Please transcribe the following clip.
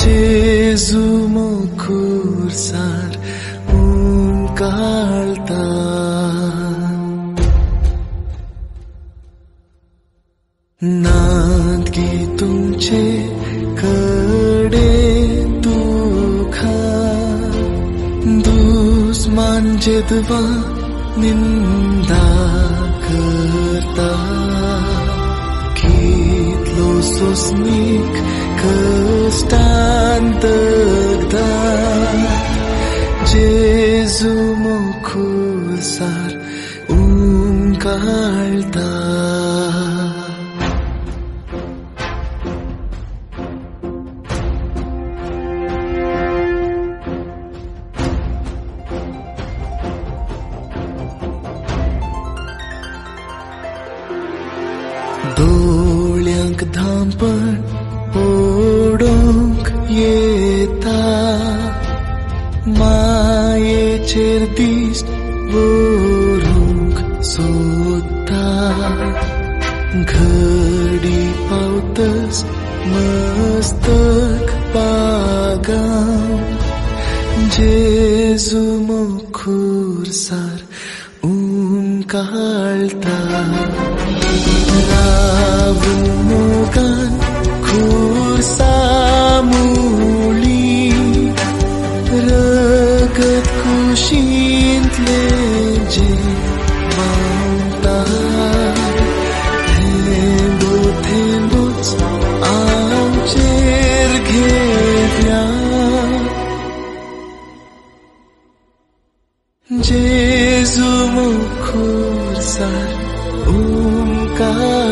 Jesu mo kursar kalta नाद की तुमचे कडे दुखा दुश्मन जितवा निंदा करता कितलो सोसनिक कष्टांतरदा Jesu mo kursar kalta दोळ्यांक धांपण ओडोंक येता मायेचेर दिश्ट व्हरूंक सोदता घडी पावतस मस्तक पागां Jesu mo kursar kalta Ravun mogan kursamuli Ragat kushintle je mauta Thembot amcher ghevya Jesu mo kursar kalta